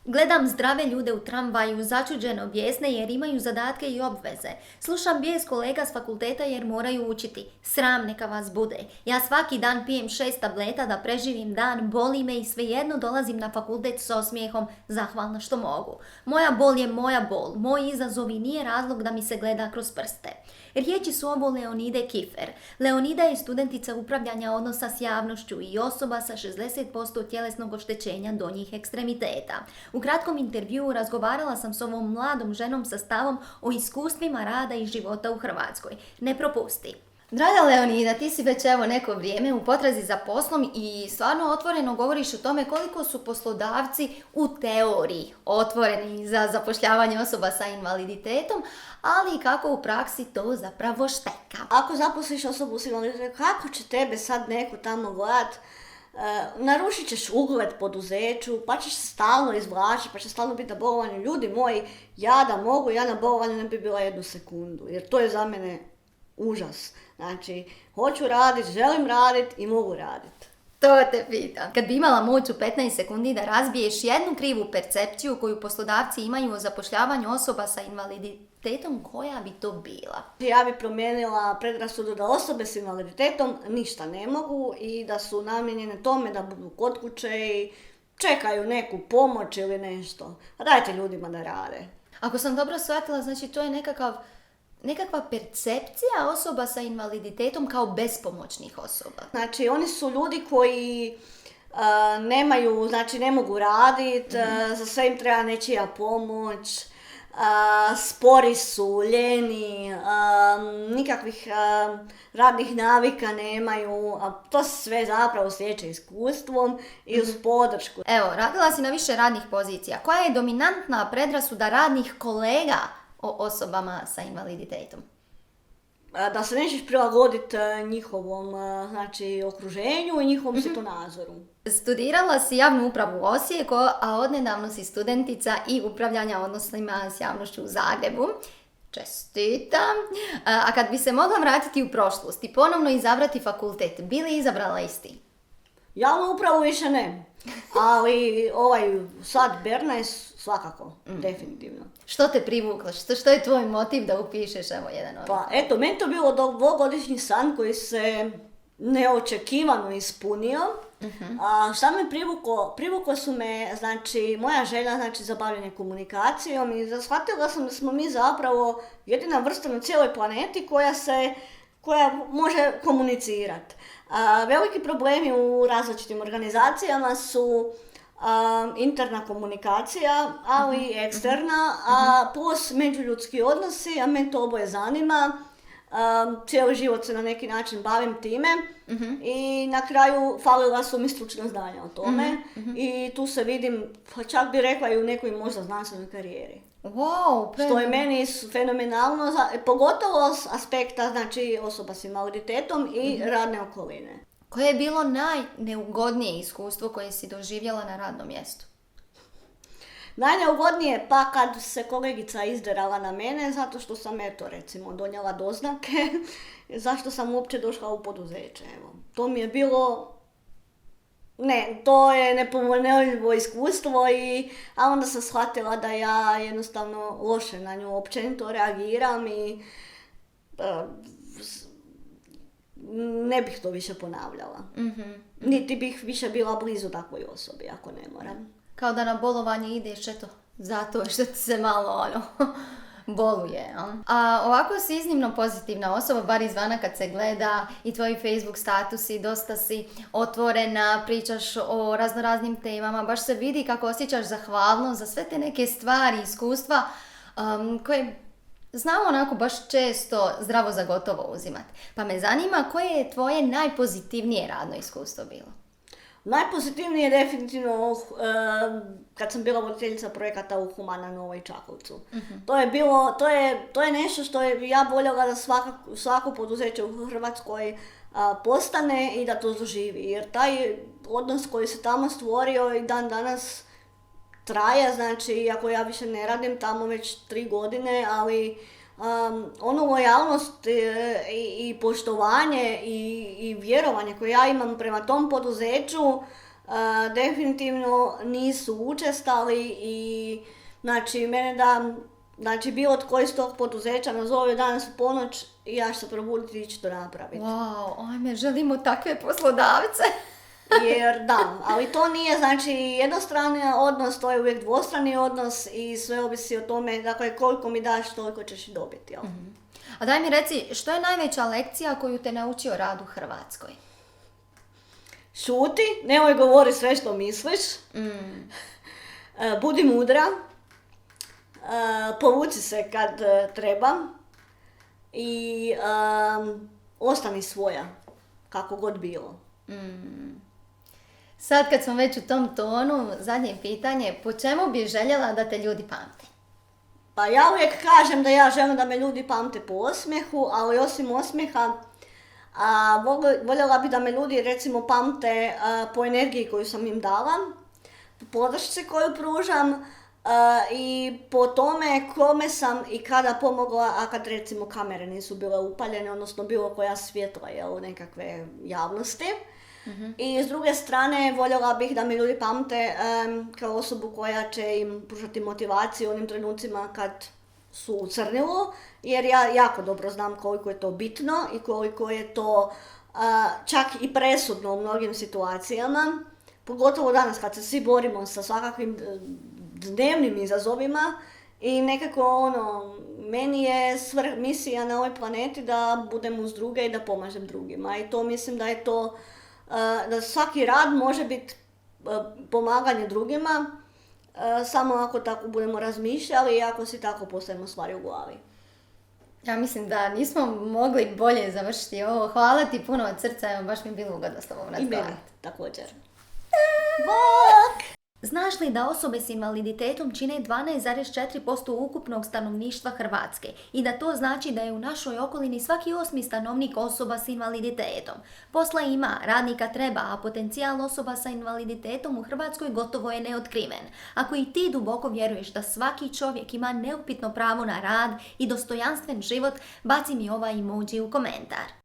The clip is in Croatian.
Gledam zdrave ljude u tramvaju, začuđeno bijesne jer imaju zadatke i obveze. Slušam bijes kolega s fakulteta jer moraju učiti. Sram neka vas bude. Ja svaki dan pijem 6 tableta da preživim dan, boli me i svejedno dolazim na fakultet s osmijehom, zahvalna što mogu. Moja bol je moja bol, moj izazov i nije razlog da mi se gleda kroz prste. Riječi su ovo Leonide Kifer. Leonida je studentica upravljanja odnosa s javnošću i osoba sa 60% tjelesnog oštećenja donjih ekstremiteta. U kratkom intervjuu razgovarala sam s ovom mladom ženom sa stavom o iskustvima rada i života u Hrvatskoj. Ne propusti. Draga Leonida, ti si već evo neko vrijeme u potrazi za poslom i stvarno otvoreno govoriš o tome koliko su poslodavci u teoriji otvoreni za zapošljavanje osoba sa invaliditetom, ali i kako u praksi to zapravo šteka. Ako zaposliš osobu s invaliditetom, kako će tebe sad neko tamo gledat? Narušit ćeš ugled poduzeću, pa ćeš se stalno izvlačiti, pa će stalno biti na bolovanju. Ljudi moji, ja da mogu, ja na bolovanju ne bi bila 1 sekundu, jer to je za mene užas. Znači, hoću raditi, želim raditi i mogu raditi. To te pitam. Kad bi imala moć u 15 sekundi da razbiješ jednu krivu percepciju koju poslodavci imaju o zapošljavanju osoba sa invaliditetom, koja bi to bila? Ja bi promijenila predrasudu da osobe s invaliditetom ništa ne mogu i da su namijenjene tome da budu kod kuće i čekaju neku pomoć ili nešto. A dajte ljudima da rade. Ako sam dobro shvatila, znači to je nekakva percepcija osoba sa invaliditetom kao bespomoćnih osoba. Znači, oni su ljudi koji nemaju, znači ne mogu raditi, za sve im treba nečija pomoć, spori su, ljeni, nikakvih radnih navika nemaju, a to se sve zapravo stječe iskustvom i uz podršku. Evo, radila si na više radnih pozicija. Koja je dominantna predrasuda radnih kolega o osobama sa invaliditetom? Da se nećeš prilagoditi njihovom znači, okruženju i njihovom svjetonazoru. Studirala si javnu upravu u Osijeku, a odnedavno si studentica i upravljanja odnosima s javnošću u Zagrebu. Čestitam! A kad bi se mogla vratiti u prošlost i ponovno izabrati fakultet, bi li izabrala isti? Javnu upravu više ne, ali sad Bernays svakako, definitivno. Što te privuklo? Što je tvoj motiv da upišeš jedan od? Pa eto, meni to bilo dvogodišnji san koji se neočekivano ispunio. A šta me privuklo su me, znači, moja želja, znači, za bavljenje komunikacijom i shvatila sam da smo mi zapravo jedina vrsta na cijeloj planeti koja može komunicirati. Veliki problemi u različitim organizacijama su interna komunikacija, ali i eksterna, plus međuljudski odnosi, a me to oboje zanima. Cijeli život se na neki način bavim time i na kraju falila su mi stručna znanja o tome i tu se vidim, pa čak bi rekla i u nekoj možda znanstvenoj karijeri. Wow, što je meni fenomenalno, pogotovo s aspekta znači, osoba s invaliditetom i radne okoline. Koje je bilo najneugodnije iskustvo koje si doživjela na radnom mjestu? Najneugodnije pa kad se kolegica izderala na mene zato što sam recimo donijela doznake zašto sam uopće došla u poduzeće. Evo. To mi je bilo to je nepovoljno iskustvo a onda sam shvatila da ja jednostavno loše na nju općenito reagiram i ne bih to više ponavljala. Niti bih više bila blizu takvoj osobi ako ne moram. Kao da na bolovanje ideš zato što ti se malo boluje. A ovako si iznimno pozitivna osoba, bar izvana kad se gleda i tvoji Facebook statusi, dosta si otvorena, pričaš o raznoraznim temama, baš se vidi kako osjećaš zahvalnost za sve te neke stvari, iskustva koje znamo onako baš često zdravo za gotovo uzimati. Pa me zanima koje je tvoje najpozitivnije radno iskustvo bilo? Najpozitivnije je definitivno kad sam bila voditeljica projekata u Humana Novoj Čakovcu. To je nešto što je ja voljela da svako poduzeće u Hrvatskoj postane i da to doživi. Jer taj odnos koji se tamo stvorio i dan danas traje, znači iako ja više ne radim tamo već 3 godine, ali lojalnost i poštovanje i vjerovanje koje ja imam prema tom poduzeću definitivno nisu učestali i znači mene da znači bilo tko iz tog poduzeća nazove danas u ponoć i ja ću se probuditi i ću to napraviti. Wow, ajme, želimo takve poslodavce. Jer da, ali to nije znači jednostrani odnos, to je uvijek dvostrani odnos i sve ovisi o tome, dakle koliko mi daš, toliko ćeš i dobiti. Jel? A daj mi reci, što je najveća lekcija koju te naučio rad u Hrvatskoj? Šuti, nemoj govori sve što misliš, budi mudra, povuci se kad treba i ostani svoja, kako god bilo. Sad kad smo već u tom tonu, zadnje pitanje, po čemu bi željela da te ljudi pamte? Pa ja uvijek kažem da ja želim da me ljudi pamte po osmijehu, ali osim osmijeha, voljela bi da me ljudi recimo pamte po energiji koju sam im dala, po podršci koju pružam i po tome kome sam i kada pomogla, a kad recimo kamere nisu bile upaljene, odnosno bilo koja svjetla nekakve javnosti. I s druge strane voljela bih da mi ljudi pamte kao osobu koja će im pružati motivaciju u onim trenucima kad su u crnilu, jer ja jako dobro znam koliko je to bitno i koliko je to čak i presudno u mnogim situacijama, pogotovo danas kad se svi borimo sa svakakvim dnevnim izazovima i nekako meni je misija na ovoj planeti da budem uz druge i da pomažem drugima i to mislim da je to da svaki rad može biti pomaganje drugima, samo ako tako budemo razmišljali i ako si tako postavimo stvari u glavi. Ja mislim da nismo mogli bolje završiti ovo. Hvala ti puno od srca, baš mi je bilo ugodno s tobom razgovarati. I meni također. Bok! Znaš li da osobe s invaliditetom čine 12,4% ukupnog stanovništva Hrvatske i da to znači da je u našoj okolini svaki 8. stanovnik osoba s invaliditetom? Posla ima, radnika treba, a potencijal osoba sa invaliditetom u Hrvatskoj gotovo je neotkriven. Ako i ti duboko vjeruješ da svaki čovjek ima neupitno pravo na rad i dostojanstven život, baci mi ovaj emoji u komentar.